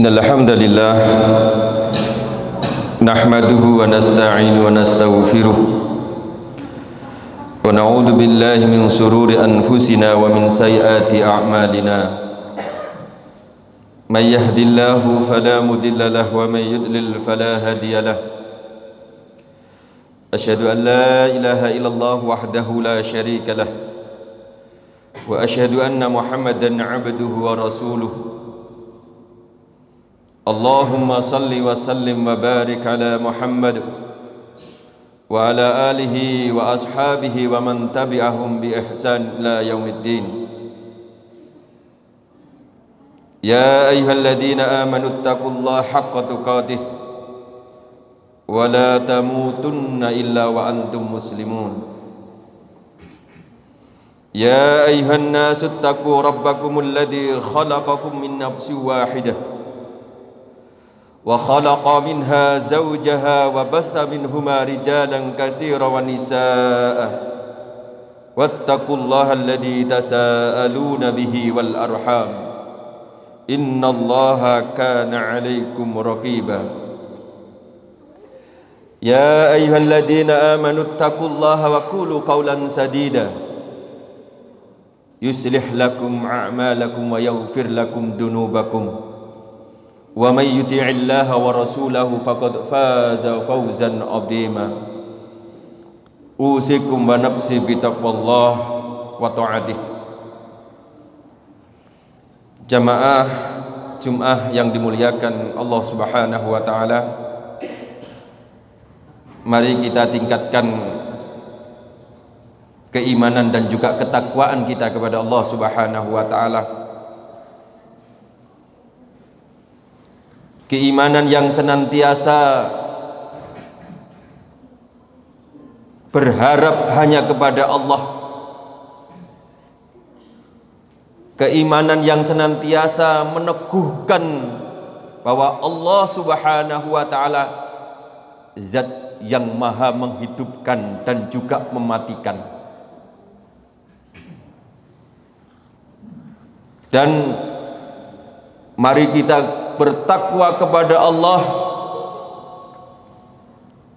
إن الحمد لله نحمده ونستعين ونستغفره ونعوذ بالله من شرور أنفسنا ومن سيئات أعمالنا من يهد الله فلا مضل له ومن يضلل فلا هادي له أشهد أن لا إله إلا الله وحده لا شريك له وأشهد أن محمدا عبده ورسوله اللهم صل وسلم وبارك على محمد وعلى آله وأصحابه ومن تبعهم بإحسان إلى يوم الدين يا أيها الذين آمنوا اتقوا الله حق تقاته ولا تموتن إلا وأنتم مسلمون يا أيها الناس اتقوا ربكم الذي خلقكم من نفس واحدة وخلق منها زوجها وبث منهما رجالا كثيرا ونساء واتقوا الله الذي تساءلون به والأرحام إن الله كان عليكم رقيبا يا أيها الذين آمنوا اتقوا الله وقولوا قولا سديدا يصلح لكم أعمالكم ويغفر لكم ذنوبكم ومن يطع الله ورسوله فقد فاز فوزا عظيما أوصيكم ونفسي بتقوى الله وطاعته. Jamaah Jum'ah yang dimuliakan Allah Subhanahu wa taala, mari kita tingkatkan keimanan dan juga ketakwaan kita kepada Allah Subhanahu wa taala. Keimanan yang senantiasa berharap hanya kepada Allah. Keimanan yang senantiasa meneguhkan bahwa Allah Subhanahu wa taala zat yang maha menghidupkan dan juga mematikan. Dan mari kita bertakwa kepada Allah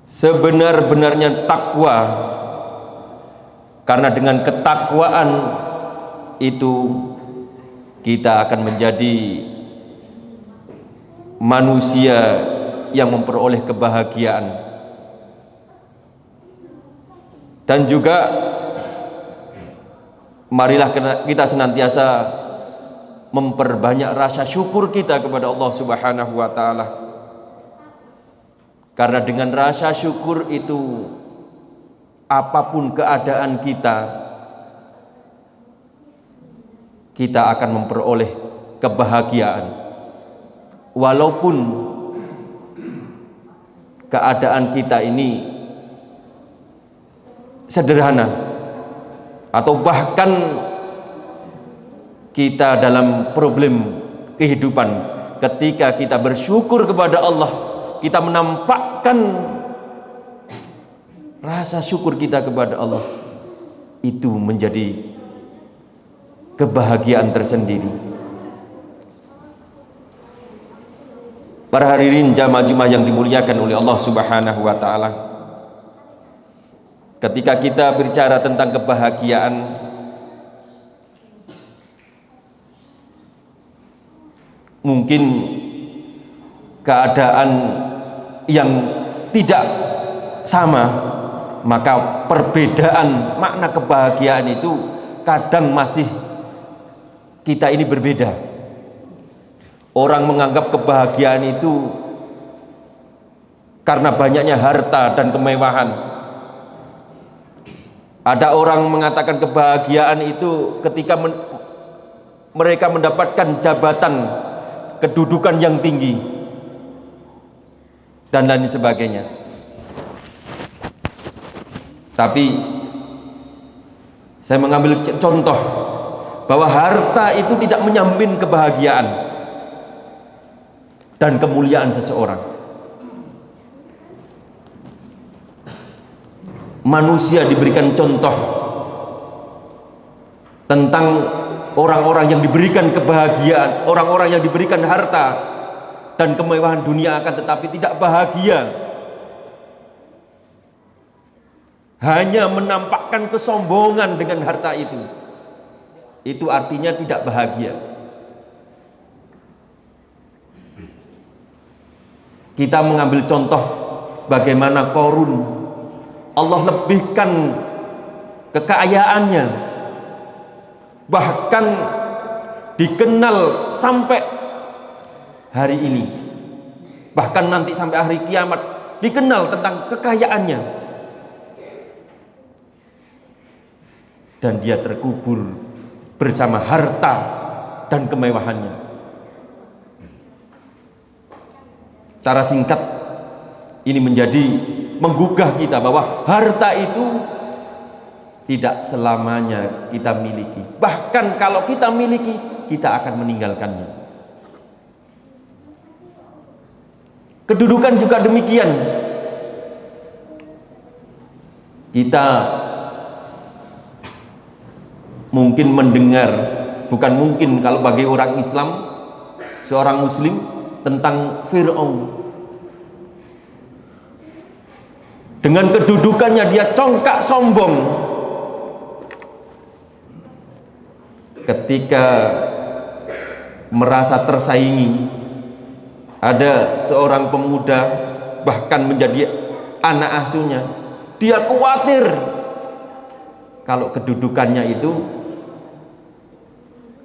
sebenar-benarnya takwa, karena dengan ketakwaan itu kita akan menjadi manusia yang memperoleh kebahagiaan. Dan juga marilah kita senantiasa memperbanyak rasa syukur kita kepada Allah Subhanahu wa taala. Karena dengan rasa syukur itu apapun keadaan kita akan memperoleh kebahagiaan. Walaupun keadaan kita ini sederhana atau bahkan kita dalam problem kehidupan, ketika kita bersyukur kepada Allah, kita menampakkan rasa syukur kita kepada Allah, itu menjadi kebahagiaan tersendiri. Para hadirin jamaah Jumat yang dimuliakan oleh Allah Subhanahu wa taala, ketika kita bicara tentang kebahagiaan, mungkin keadaan yang tidak sama, maka perbedaan makna kebahagiaan itu kadang masih kita ini berbeda. Orang menganggap kebahagiaan itu karena banyaknya harta dan kemewahan. Ada orang mengatakan kebahagiaan itu ketika mereka mendapatkan jabatan, kedudukan yang tinggi, dan lain sebagainya. Tapi saya mengambil contoh bahwa harta itu tidak menjamin kebahagiaan dan kemuliaan seseorang. Manusia diberikan contoh tentang orang-orang yang diberikan kebahagiaan, orang-orang yang diberikan harta, dan kemewahan dunia, akan tetapi tidak bahagia, hanya menampakkan kesombongan dengan harta itu artinya tidak bahagia. Kita mengambil contoh bagaimana Qarun, Allah lebihkan kekayaannya, bahkan dikenal sampai hari ini, bahkan nanti sampai hari kiamat dikenal tentang kekayaannya, dan dia terkubur bersama harta dan kemewahannya. Secara singkat, ini menjadi menggugah kita bahwa harta itu tidak selamanya kita miliki. Bahkan kalau kita miliki, kita akan meninggalkannya. Kedudukan juga demikian. Kita mungkin mendengar, bukan mungkin kalau bagi orang Islam, seorang Muslim, tentang Fir'aun. Dengan kedudukannya dia congkak sombong. Ketika merasa tersaingi, ada seorang pemuda bahkan menjadi anak asuhnya, dia khawatir kalau kedudukannya itu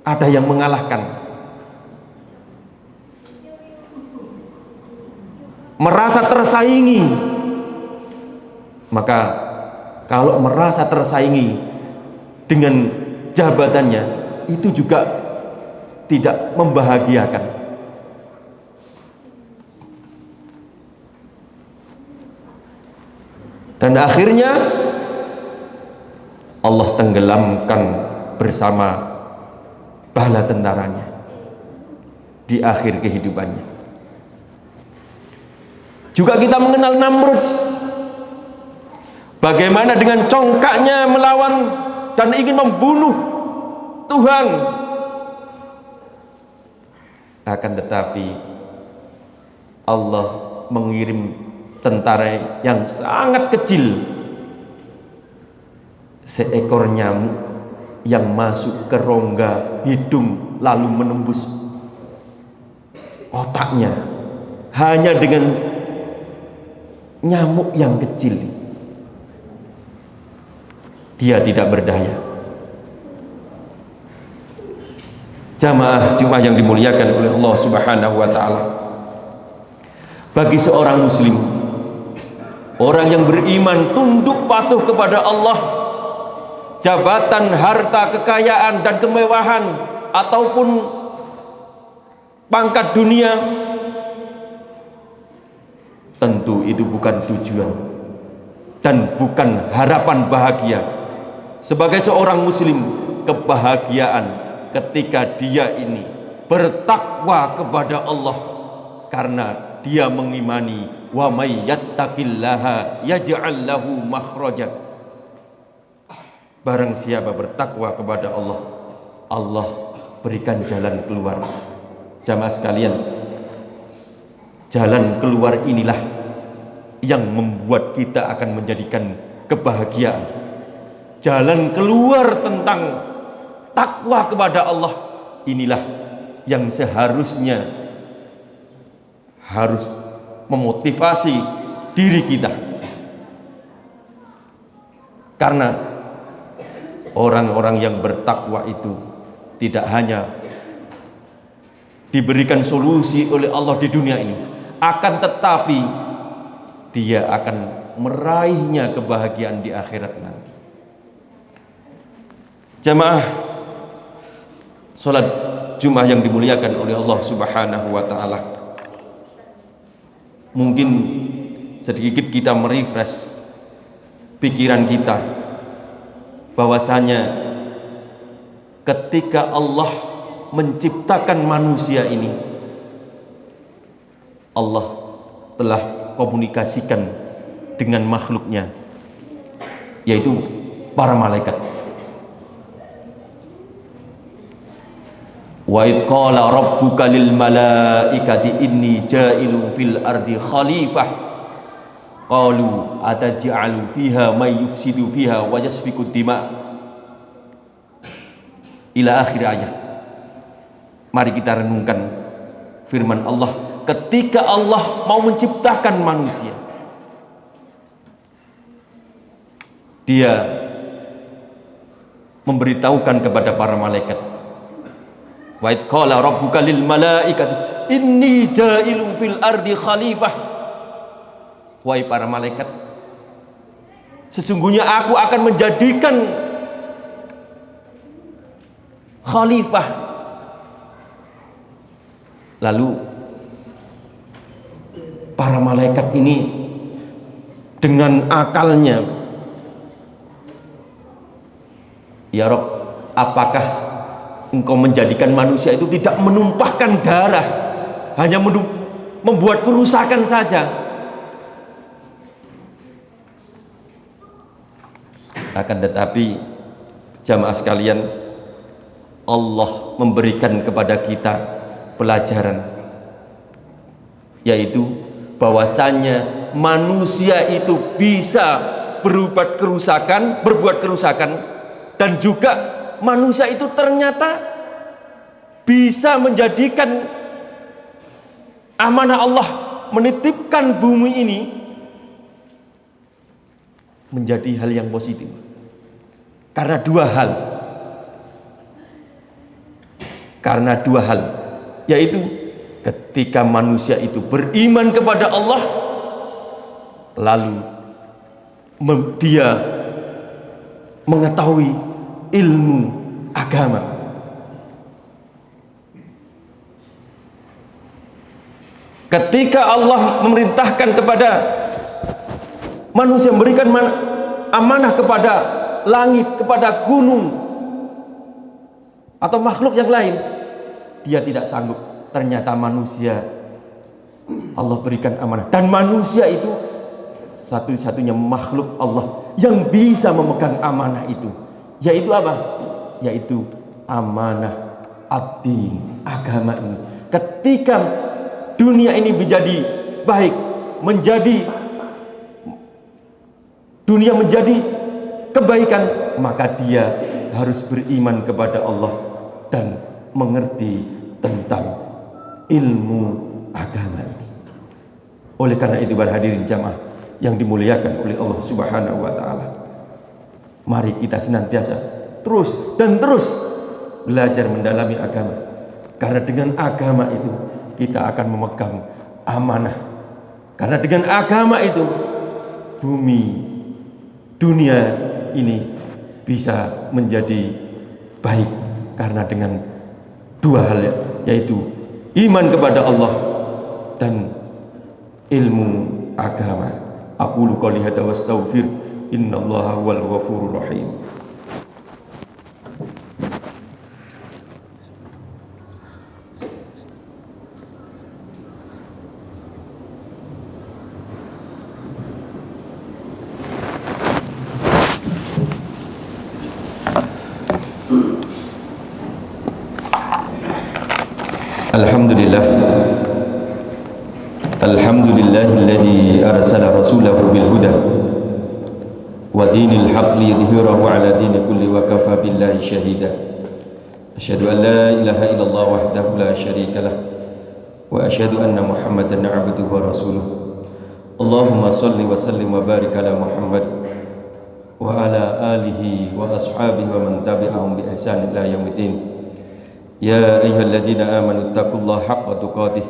ada yang mengalahkan. Merasa tersaingi, maka kalau merasa tersaingi dengan jabatannya, itu juga tidak membahagiakan. Dan akhirnya Allah tenggelamkan bersama bala tentaranya di akhir kehidupannya. Juga kita mengenal Namrud, bagaimana dengan congkaknya melawan dan ingin membunuh Tuhan. Akan tetapi Allah mengirim tentara yang sangat kecil, seekor nyamuk yang masuk ke rongga hidung lalu menembus otaknya. Hanya dengan nyamuk yang kecil, dia tidak berdaya. Jamaah Jumat yang dimuliakan oleh Allah Subhanahu wa taala, bagi seorang muslim, orang yang beriman, tunduk patuh kepada Allah, jabatan, harta, kekayaan dan kemewahan ataupun pangkat dunia, tentu itu bukan tujuan dan bukan harapan bahagia. Sebagai seorang muslim, kebahagiaan ketika dia ini bertakwa kepada Allah, karena dia mengimani wa may yattaqillaha yaj'al lahu makhraja. Barang siapa bertakwa kepada Allah, Allah berikan jalan keluar. Jamaah sekalian, jalan keluar inilah yang membuat kita akan menjadikan kebahagiaan. Jalan keluar tentang takwa kepada Allah inilah yang seharusnya harus memotivasi diri kita. Karena orang-orang yang bertakwa itu tidak hanya diberikan solusi oleh Allah di dunia ini, akan tetapi dia akan meraihnya kebahagiaan di akhirat nanti. Jamaah salat Jumat yang dimuliakan oleh Allah Subhanahu wa taala, mungkin sedikit kita merefresh pikiran kita bahwasanya ketika Allah menciptakan manusia ini, Allah telah komunikasikan dengan makhluknya, yaitu para malaikat. Wa id qala rabbuka lil malaikati inni ja'ilun fil ardi khalifah qalu ataj'alu fiha may yufsidu fiha wa yasfiku dima ila akhir ayat. Mari kita renungkan firman Allah ketika Allah mau menciptakan manusia. Dia memberitahukan kepada para malaikat, wa id qala rabbuka lil malaikati inni ja'ilun fil ardi khalifah. Wahai para malaikat, sesungguhnya aku akan menjadikan khalifah. Lalu para malaikat ini dengan akalnya, ya Rabb, apakah engkau menjadikan manusia itu tidak menumpahkan darah, hanya membuat kerusakan saja? Akan tetapi jamaah sekalian, Allah memberikan kepada kita pelajaran, yaitu bahwasannya manusia itu bisa berbuat kerusakan, dan juga manusia itu ternyata bisa menjadikan amanah Allah menitipkan bumi ini menjadi hal yang positif. Karena dua hal, yaitu ketika manusia itu beriman kepada Allah, lalu dia mengetahui ilmu agama. Ketika Allah memerintahkan kepada manusia, memberikan amanah kepada langit, kepada gunung atau makhluk yang lain, dia tidak sanggup. Ternyata manusia Allah berikan amanah, dan manusia itu satu-satunya makhluk Allah yang bisa memegang amanah itu. Yaitu apa? Yaitu amanah ad-din, agama ini. Ketika dunia ini menjadi baik, dunia menjadi kebaikan, maka dia harus beriman kepada Allah dan mengerti tentang ilmu agama ini. Oleh karena itu, para hadirin jamaah yang dimuliakan oleh Allah Subhanahu wa taala, mari kita senantiasa terus belajar mendalami agama, karena dengan agama itu kita akan memegang amanah. Karena dengan agama itu dunia ini bisa menjadi baik, karena dengan dua hal, yaitu iman kepada Allah dan ilmu agama. Aqulu qouli hadza wa astaghfir, innallaha huwal ghafurur rahim. Alhamdulillahilladzi arsala rasulahu bil huda wa dinil haqq liyudhhirahu ala dini kulli wa kafa billahi syahida. Asyhadu an la ilaha illallah wahdahu la syarika lah wa asyhadu anna Muhammadan abduhu wa rasuluh. Allahumma shalli wa sallim wa barik ala Muhammad wa ala alihi wa ashabihi wa man tabi'ahum bi ihsan ila yaumiddin. Ya ayyuhalladzina amanu taqullaha haqqa tuqatih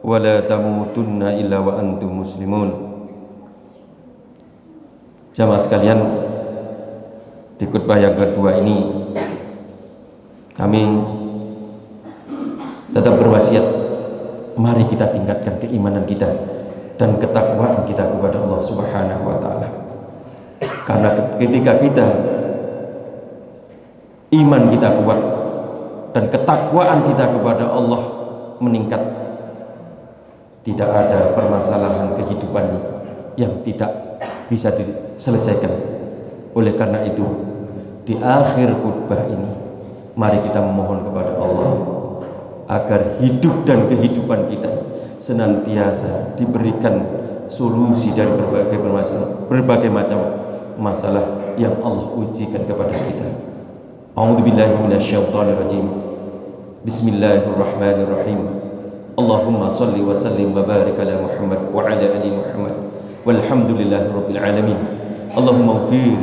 wa la tamutunna illa wa antum muslimun. Jamaah sekalian, di khutbah yang kedua ini kami tetap berwasiat, mari kita tingkatkan keimanan kita dan ketakwaan kita kepada Allah Subhanahu wa taala. Karena ketika kita iman kita kuat dan ketakwaan kita kepada Allah meningkat, tidak ada permasalahan kehidupan yang tidak bisa diselesaikan. Oleh karena itu, di akhir khutbah ini, mari kita memohon kepada Allah agar hidup dan kehidupan kita senantiasa diberikan solusi dari berbagai macam masalah yang Allah ujikan kepada kita. A'udzubillahi minasyaitonirrajim. Bismillahirrahmanirrahim. Allahumma salli wa sallim wa barik ala Muhammad wa ala ali Muhammad walhamdulillahi rabbil alamin. Allahumma ighfir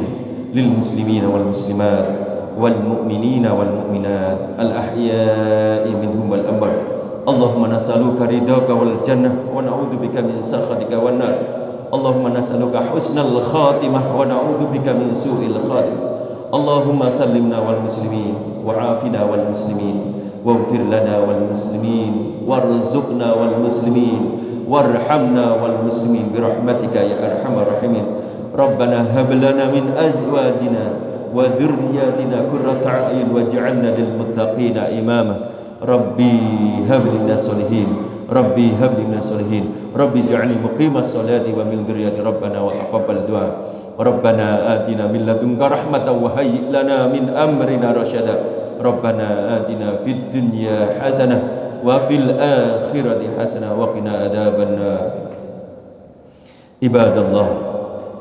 lil muslimina wal muslimat wal mu'minina wal mu'minat al ahya'i minhum wal amwat. Allahumma nas'aluka ridhaka wal jannah wa na'udzubika min sakhatika wan nar. Allahumma nas'aluka husnal khatimah wa na'udzubika min su'il khatimah. Allahumma sallimna wal muslimin wa afina wal muslimin waghfir lana wal muslimin warzuqna wal muslimin warhamna wal muslimin birahmatika ya arhamar rahimin. Rabbana hab lana min azwajina wa dhurriyyatina qurrata a'yun waj'alna lil muttaqina imama. Rabbi hab lana sholihin, Rabbi hab lana sholihin, Rabbi ij'alni muqimas sholati wa min dhurriyyati rabbana wa taqabbal du'a. Rabbana atina min ladunka rahmatan wa hayyi' lana min amrina rasyada. Rabbana atina fid dunya hasanah wa fil akhirati hasanah wa qina adzabannar. Ibadallah,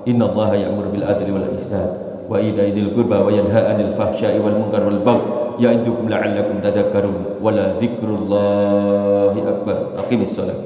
innallaha ya'muru bil adli wal ihsan wa ita'i dzil qurba wa yanha 'anil fahsya'i wal munkar wal baghi ya'idukum la'allakum tadhakkarun. Wa la dzikrullahi akbar. Aqimis shalah.